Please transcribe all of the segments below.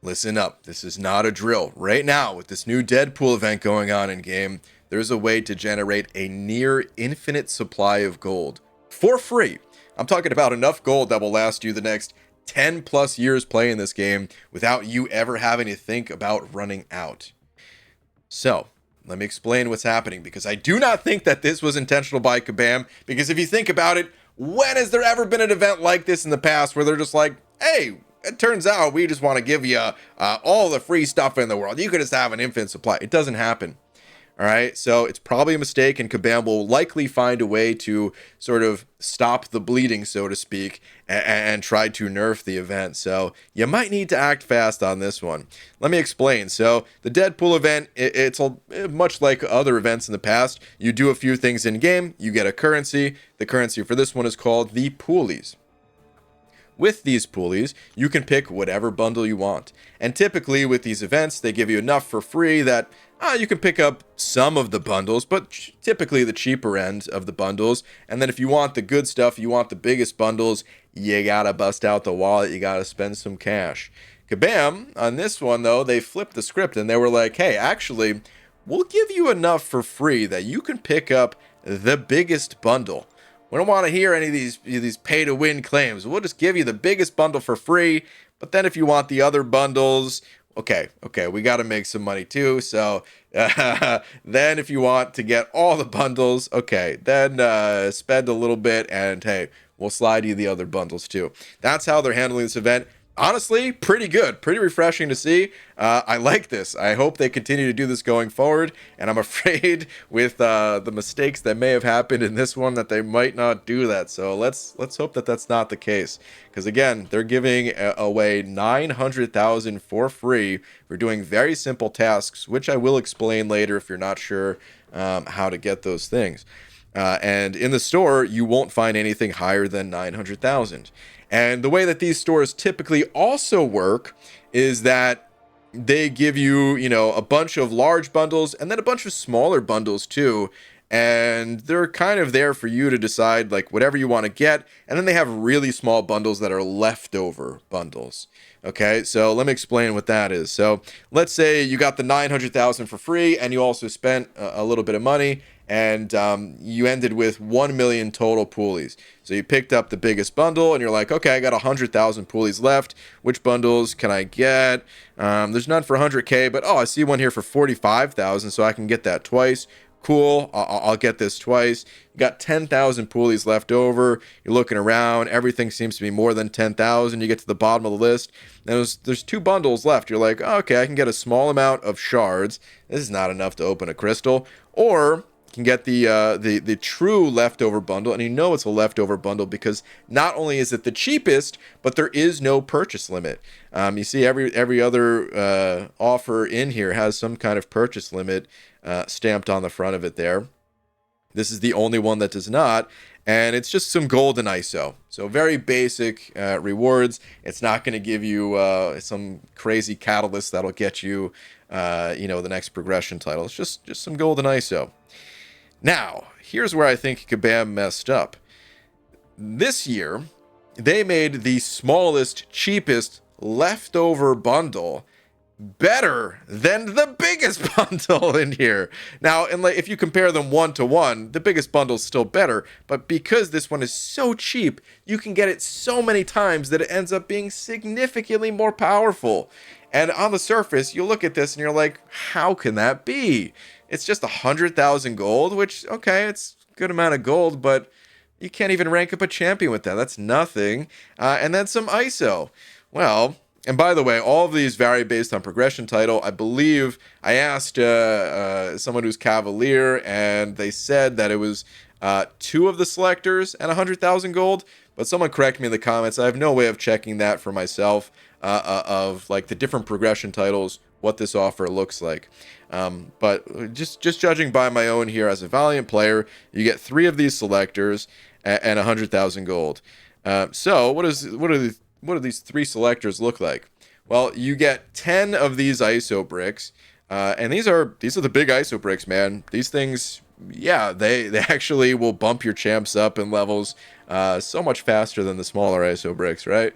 Listen up, this is not a drill. Right now, with this new Deadpool event going on in game, there's a way to generate a near infinite supply of gold for free. I'm talking about enough gold that will last you the next 10 plus years playing this game without you ever having to think about running out. So, let me explain what's happening, because I do not think that this was intentional by Kabam, because if you think about it, when has there ever been an event like this in the past where they're just like, hey, it turns out we just want to give you all the free stuff in the world. You could just have an infinite supply. It doesn't happen. All right, so it's probably a mistake, and Kabam will likely find a way to sort of stop the bleeding, so to speak, and try to nerf the event. So you might need to act fast on this one. Let me explain. So the Deadpool event, it's much like other events in the past. You do a few things in game, you get a currency. The currency for this one is called the Poolies. With these poolies, you can pick whatever bundle you want. And typically with these events, they give you enough for free that you can pick up some of the bundles, but typically the cheaper end of the bundles. And then if you want the good stuff, you want the biggest bundles, you gotta bust out the wallet, you gotta spend some cash. Kabam, on this one though, they flipped the script and they were like, hey, actually, we'll give you enough for free that you can pick up the biggest bundle. We don't want to hear any of these pay-to-win claims. We'll just give you the biggest bundle for free, but then if you want the other bundles, okay, we got to make some money too. So then if you want to get all the bundles, okay, then spend a little bit, and hey, we'll slide you the other bundles too. That's how they're handling this event. Honestly, pretty good, pretty refreshing to see. I like this. I hope they continue to do this going forward, and I'm afraid with the mistakes that may have happened in this one that they might not do that. So let's hope that that's not the case, because again, they're giving away 900,000 for free for doing very simple tasks, which I will explain later if you're not sure how to get those things. And in the store, you won't find anything higher than 900,000. And the way that these stores typically also work is that they give you, a bunch of large bundles and then a bunch of smaller bundles too. And they're kind of there for you to decide like whatever you want to get. And then they have really small bundles that are leftover bundles. Okay, so let me explain what that is. So let's say you got the 900,000 for free and you also spent a little bit of money, and you ended with 1 million total poolies. So you picked up the biggest bundle and you're like, okay, I got 100,000 poolies left. Which bundles can I get? There's none for 100K, but I see one here for 45,000, so I can get that twice. Cool, I'll get this twice. You got 10,000 poolies left over. You're looking around, everything seems to be more than 10,000. You get to the bottom of the list, and there's two bundles left. You're like, okay, I can get a small amount of shards. This is not enough to open a crystal. Or can get the true leftover bundle, and it's a leftover bundle because not only is it the cheapest, but there is no purchase limit. You see every other offer in here has some kind of purchase limit stamped on the front of it there. This is the only one that does not, and it's just some gold and ISO. So very basic rewards. It's not going to give you some crazy catalyst that'll get you the next progression title. It's just some gold and ISO. Now, here's where I think Kabam messed up. This year, they made the smallest, cheapest leftover bundle better than the biggest bundle in here. Now, and if you compare them 1 to 1, the biggest bundle is still better, but because this one is so cheap, you can get it so many times that it ends up being significantly more powerful. And on the surface, you look at this and you're like, how can that be? It's just 100,000 gold, which, okay, it's a good amount of gold, but you can't even rank up a champion with that. That's nothing. And then some ISO. Well, and by the way, all of these vary based on progression title. I believe I asked someone who's Cavalier, and they said that it was 2 of the selectors and 100,000 gold. But someone correct me in the comments. I have no way of checking that for myself of like the different progression titles, what this offer looks like. But just judging by my own here as a Valiant player, you get 3 of these selectors and 100,000 gold. So what do these 3 selectors look like? Well, you get 10 of these ISO bricks, and these are the big ISO bricks, man. These things, yeah, they actually will bump your champs up in levels so much faster than the smaller ISO bricks, right?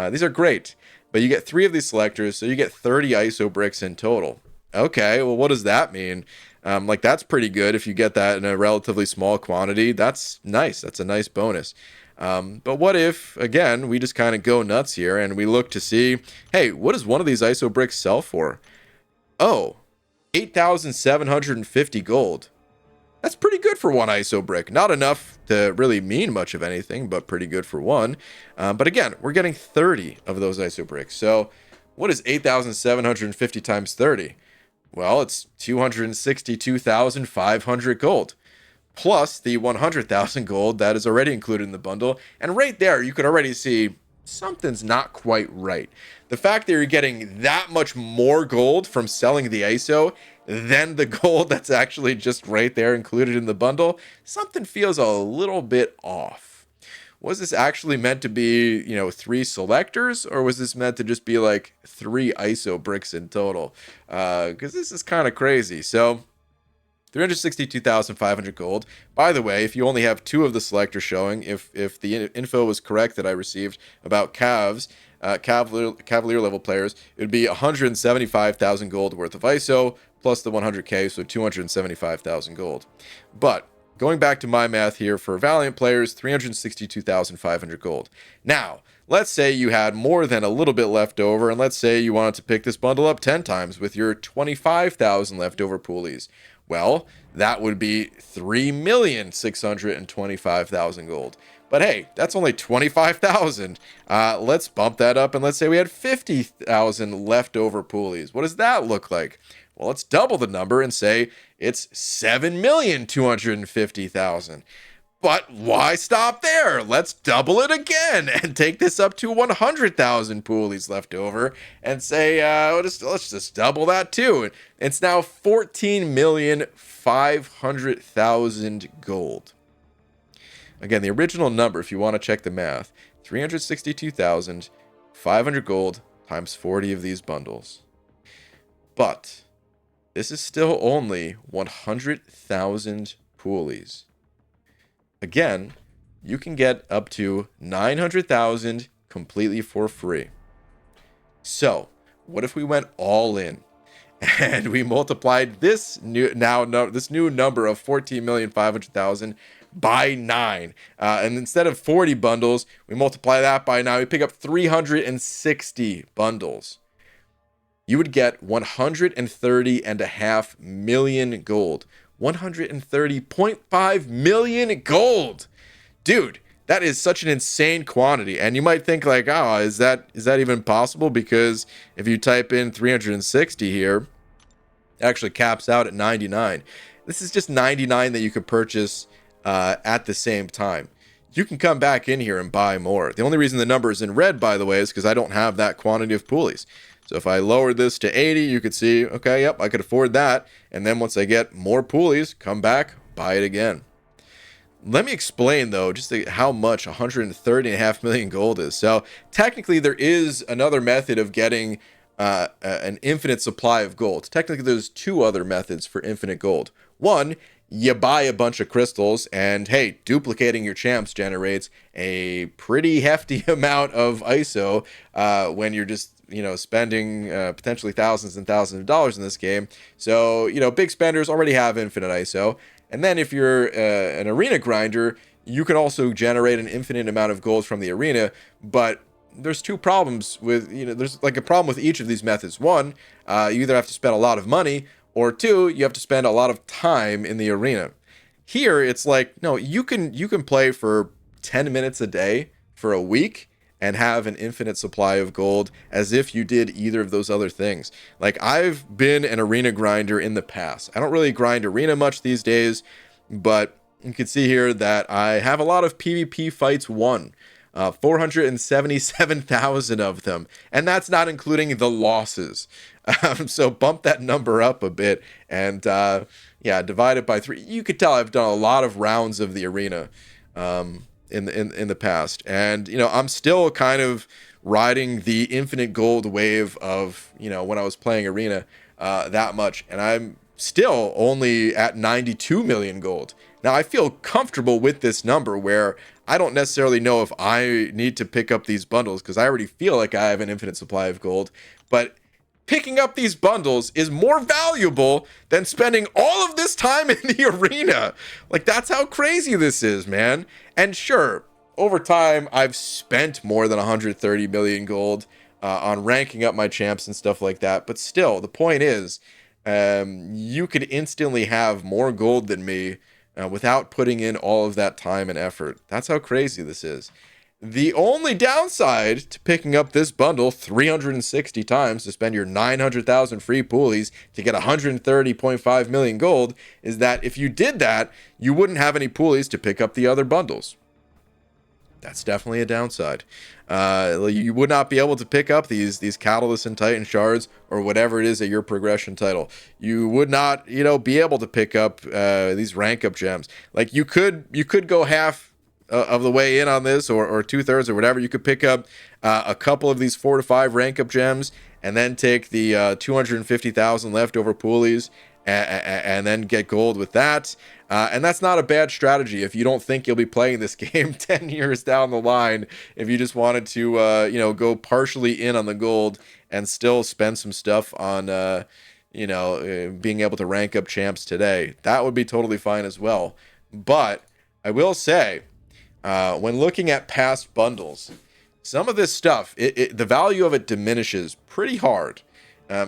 These are great. but you get 3 of these selectors, so you get 30 ISO bricks in total. Okay, well, what does that mean? Like, that's pretty good if you get that in a relatively small quantity. That's nice. That's a nice bonus. But what if, again, we just kind of go nuts here and we look to see, hey, what does one of these ISO bricks sell for? Oh, 8,750 gold. That's pretty good for one ISO brick. Not enough to really mean much of anything, but pretty good for one. But again, we're getting 30 of those ISO bricks. So what is 8,750 times 30? Well, it's 262,500 gold, plus the 100,000 gold that is already included in the bundle. And right there, you could already see something's not quite right. The fact that you're getting that much more gold from selling the ISO than the gold that's actually just right there included in the bundle, something feels a little bit off. Was this actually meant to be, 3 selectors, or was this meant to just be like 3 ISO bricks in total? Because this is kind of crazy. So 362,500 gold. By the way, if you only have 2 of the selectors showing, if the info was correct that I received about Cavalier level players, it would be 175,000 gold worth of ISO plus the 100k, so 275,000 gold. But going back to my math here, for Valiant players, 362,500 gold. Now, let's say you had more than a little bit left over, and let's say you wanted to pick this bundle up 10 times with your 25,000 leftover poolies. Well, that would be 3,625,000 gold. But hey, that's only 25,000. Let's bump that up, and let's say we had 50,000 leftover poolies. What does that look like? Well, let's double the number and say it's 7,250,000. But why stop there? Let's double it again and take this up to 100,000 poolies left over and say, let's just double that too. It's now 14,500,000 gold. Again, the original number, if you want to check the math, 362,500 gold times 40 of these bundles. But this is still only 100,000 poolies. Again, you can get up to 900,000 completely for free. So, what if we went all in and we multiplied this new number of 14,500,000 by 9? And instead of 40 bundles, we multiply that by 9. We pick up 360 bundles. You would get 130.5 million gold. 130.5 million gold. Dude, that is such an insane quantity. And you might think like, oh, is that even possible? Because if you type in 360 here, it actually caps out at 99. This is just 99 that you could purchase at the same time. You can come back in here and buy more. The only reason the number is in red, by the way, is because I don't have that quantity of poolies. So if I lowered this to 80, you could see, okay, yep, I could afford that. And then once I get more poolies, come back, buy it again. Let me explain, though, just how much 130.5 million gold is. So technically, there is another method of getting an infinite supply of gold. Technically, there's 2 other methods for infinite gold. One, you buy a bunch of crystals, and hey, duplicating your champs generates a pretty hefty amount of ISO when you're just spending potentially thousands and thousands of dollars in this game. So, big spenders already have infinite ISO. And then if you're an arena grinder, you can also generate an infinite amount of gold from the arena. But there's 2 problems with, there's like a problem with each of these methods. One, you either have to spend a lot of money, or 2, you have to spend a lot of time in the arena. Here, it's like, no, you can play for 10 minutes a day for a week and have an infinite supply of gold as if you did either of those other things. Like, I've been an arena grinder in the past. I don't really grind arena much these days, but you can see here that I have a lot of PvP fights won. 477,000 of them. And that's not including the losses. So bump that number up a bit and divide it by 3. You could tell I've done a lot of rounds of the arena in the past. And, I'm still kind of riding the infinite gold wave of, when I was playing arena that much. And I'm still only at 92 million gold. Now, I feel comfortable with this number where I don't necessarily know if I need to pick up these bundles because I already feel like I have an infinite supply of gold. But picking up these bundles is more valuable than spending all of this time in the arena. Like, that's how crazy this is, man. And sure, over time, I've spent more than 130 million gold on ranking up my champs and stuff like that. But still, the point is, you could instantly have more gold than me without putting in all of that time and effort. That's how crazy this is. The only downside to picking up this bundle 360 times to spend your 900,000 free poolies to get 130.5 million gold is that if you did that, you wouldn't have any poolies to pick up the other bundles. That's definitely a downside. You would not be able to pick up these Catalyst and Titan shards or whatever it is at your progression title. You would not, be able to pick up these rank up gems. Like you could go half of the way in on this, or 2/3 or whatever. You could pick up a couple of these 4 to 5 rank up gems and then take the 250,000 leftover poolies and then get gold with that. And that's not a bad strategy if you don't think you'll be playing this game 10 years down the line. If you just wanted to, go partially in on the gold and still spend some stuff on, being able to rank up champs today, that would be totally fine as well. But I will say, when looking at past bundles, some of this stuff, the value of it diminishes pretty hard.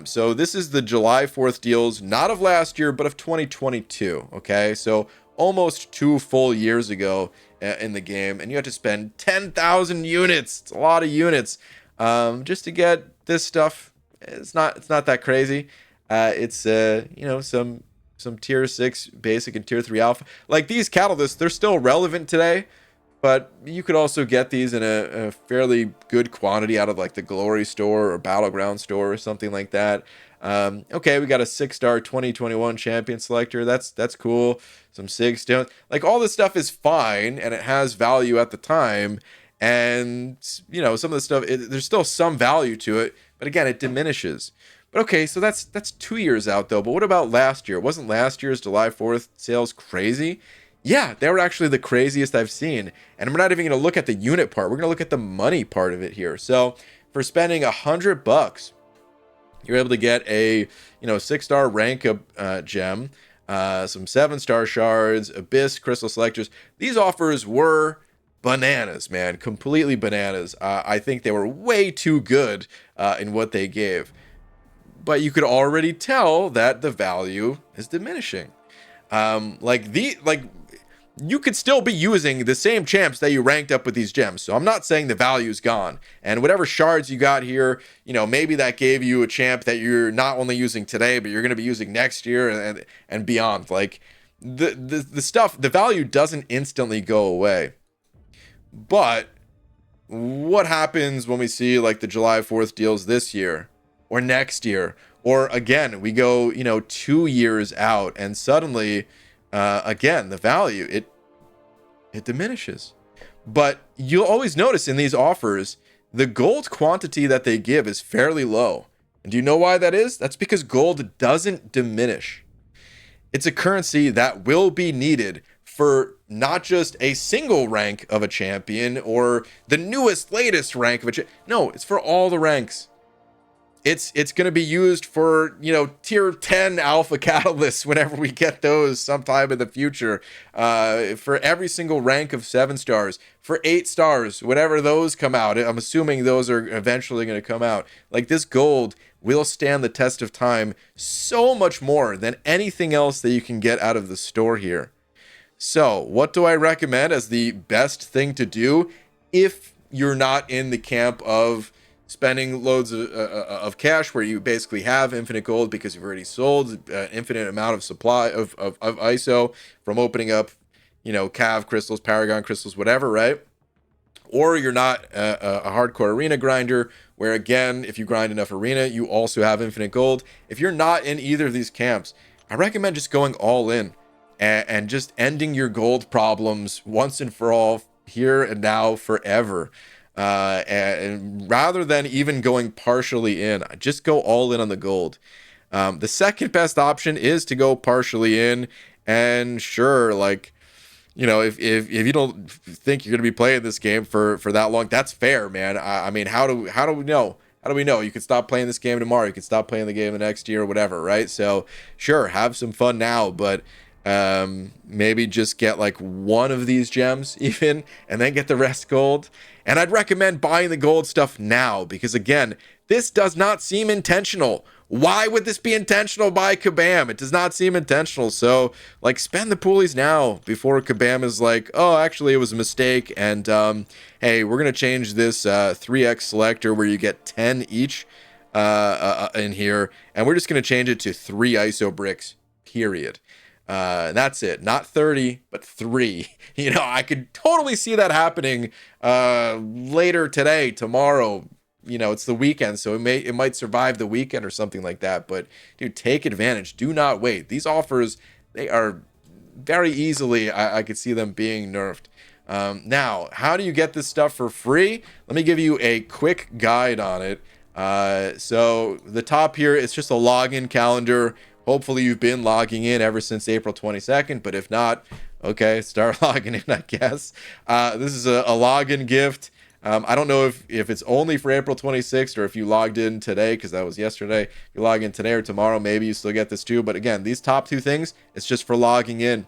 So this is the July 4th deals, not of last year, but of 2022. Okay, so almost 2 full years ago in the game, and you had to spend 10,000 units. It's a lot of units just to get this stuff. It's not that crazy. It's some tier 6 basic and tier 3 alpha. Like these catalysts, they're still relevant today. But you could also get these in a fairly good quantity out of like the Glory store or Battleground store or something like that. Okay, we got a 6-star 2021 champion selector. That's cool. Some SIG stones. Like all this stuff is fine and it has value at the time. And some of the stuff, there's still some value to it. But again, it diminishes. But okay, so that's 2 years out though. But what about last year? Wasn't last year's July 4th sales crazy? Yeah, they were actually the craziest I've seen. And we're not even going to look at the unit part. We're going to look at the money part of it here. So for spending $100, you're able to get a 6-star rank up gem, some 7-star shards, Abyss crystal selectors. These offers were bananas, man, completely bananas. I think they were way too good in what they gave. But you could already tell that the value is diminishing. You could still be using the same champs that you ranked up with these gems. So I'm not saying the value's gone. And whatever shards you got here, maybe that gave you a champ that you're not only using today, but you're going to be using next year and beyond. Like the stuff, the value doesn't instantly go away. But what happens when we see like the July 4th deals this year or next year? Or again, we go, 2 years out and suddenly, again, the value, it diminishes. But you'll always notice in these offers, the gold quantity that they give is fairly low. And do you know why that is? That's because gold doesn't diminish. It's a currency that will be needed for not just a single rank of a champion or the newest, latest rank of a champion. No, it's for all the ranks. It's going to be used for, tier 10 alpha catalysts whenever we get those sometime in the future. For every single rank of 7 stars, for 8 stars, whenever those come out. I'm assuming those are eventually going to come out. Like this gold will stand the test of time so much more than anything else that you can get out of the store here. So what do I recommend as the best thing to do if you're not in the camp of spending loads of cash where you basically have infinite gold because you've already sold an infinite amount of supply of ISO from opening up, Cav crystals, Paragon crystals, whatever, right? Or you're not a hardcore arena grinder where, again, if you grind enough arena, you also have infinite gold. If you're not in either of these camps, I recommend just going all in and just ending your gold problems once and for all, here and now, forever. And rather than even going partially in, just go all in on the gold. The second best option is to go partially in, and sure, like if you don't think you're going to be playing this game for that long, that's fair, man. I mean, how do we know? How do we know? You can stop playing this game tomorrow. You can stop playing the game the next year or whatever, right? So sure, have some fun now, but maybe just get like one of these gems even, and then get the rest gold. And I'd recommend buying the gold stuff now, because again, this does not seem intentional. Why would this be intentional by Kabam? It does not seem intentional. So, like, spend the poolies now before Kabam is like, oh, actually, it was a mistake. And, hey, we're going to change this 3x selector where you get 10 each in here. And we're just going to change it to 3 ISO bricks, period. That's it. Not 30, but 3. I could totally see that happening later today, tomorrow. It's the weekend, so it might survive the weekend or something like that. But dude, take advantage. Do not wait. These offers, they are very easily, I could see them being nerfed. Now, how do you get this stuff for free? Let me give you a quick guide on it. So the top here, it's just a login calendar. Hopefully you've been logging in ever since April 22nd, but if not, okay, start logging in, I guess. This is a login gift. I don't know if it's only for April 26th or if you logged in today, because that was yesterday. If you log in today or tomorrow, maybe you still get this too. But again, these top 2 things, it's just for logging in.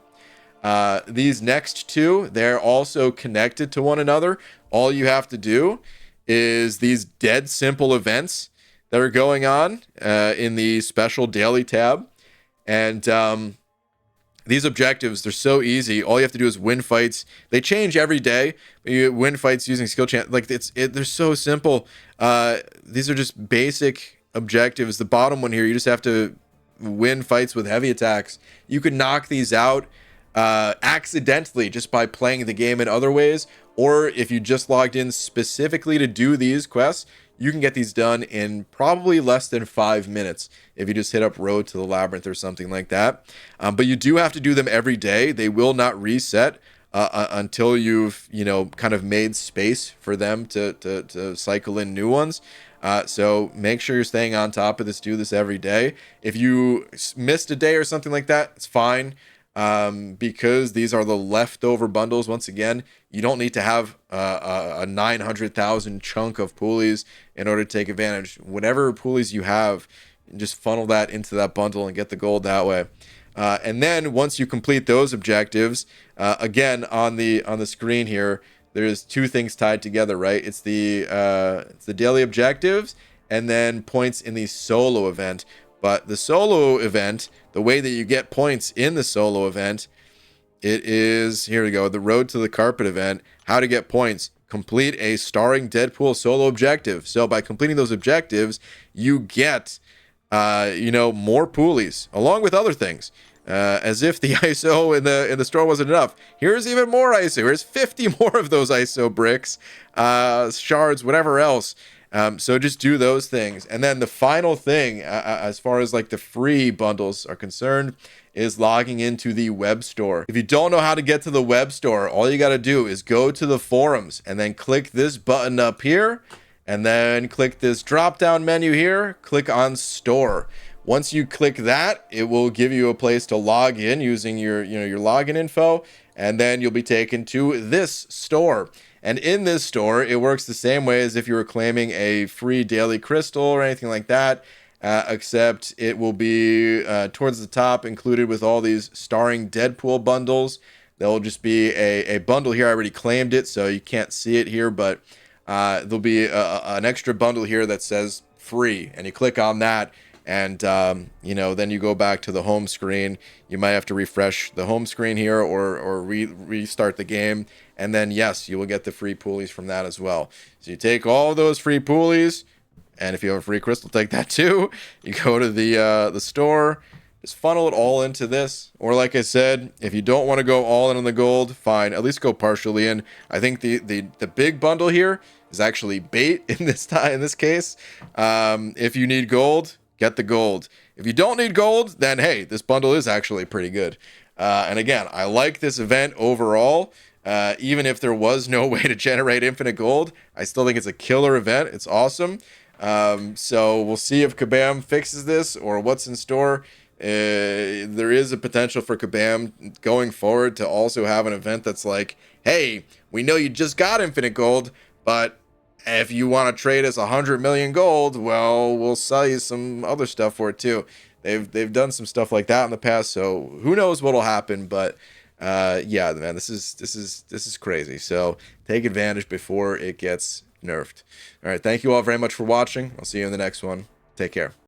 These next 2, they're also connected to one another. All you have to do is these dead simple events that are going on in the special daily tab. And these objectives, they're so easy. All you have to do is win fights. They change every day. You win fights using skill chance. Like they're so simple. These are just basic objectives. The bottom one here, you just have to win fights with heavy attacks. You can knock these out accidentally just by playing the game in other ways. Or if you just logged in specifically to do these quests, you can get these done in probably less than 5 minutes if you just hit up Road to the Labyrinth or something like that. But you do have to do them every day. They will not reset until you've, kind of made space for them to cycle in new ones. So make sure you're staying on top of this. Do this every day. If you missed a day or something like that, it's fine. Because these are the leftover bundles. Once again, you don't need to have a 900,000 chunk of poolies in order to take advantage. Whatever poolies you have, just funnel that into that bundle and get the gold that way. And then once you complete those objectives, again on the screen here, there's 2 things tied together, right? It's the daily objectives and then points in the solo event. But the solo event, the way that you get points in the solo event, it is, here we go, the Road to the Carpet event, how to get points. Complete a starring Deadpool solo objective. So by completing those objectives, you get, more poolies, along with other things. As if the ISO in the store wasn't enough. Here's even more ISO. Here's 50 more of those ISO bricks, shards, whatever else. So just do those things. And then the final thing, as far as like the free bundles are concerned, is logging into the web store. If you don't know how to get to the web store, all you got to do is go to the forums and then click this button up here, and then click this drop down menu here, click on store. Once you click that, it will give you a place to log in using your login info, and then you'll be taken to this store. And in this store, it works the same way as if you were claiming a free daily crystal or anything like that, except it will be towards the top included with all these starring Deadpool bundles. There'll just be a bundle here. I already claimed it, so you can't see it here, but there'll be an extra bundle here that says free, and you click on that. And, then you go back to the home screen. You might have to refresh the home screen here or restart the game. And then, yes, you will get the free poolies from that as well. So you take all those free poolies, and if you have a free crystal, take that too. You go to the store, just funnel it all into this. Or like I said, if you don't want to go all in on the gold, fine. At least go partially in. I think the big bundle here is actually bait in this case. If you need gold, get the gold. If you don't need gold, then hey, this bundle is actually pretty good. And again, I like this event overall. Even if there was no way to generate infinite gold, I still think it's a killer event. It's awesome. So we'll see if Kabam fixes this or what's in store. There is a potential for Kabam going forward to also have an event that's like, hey, we know you just got infinite gold, but if you want to trade us 100 million gold, well, we'll sell you some other stuff for it too. They've done some stuff like that in the past, so who knows what'll happen, but yeah, man, this is crazy. So take advantage before it gets nerfed. All right, thank you all very much for watching. I'll see you in the next one. Take care.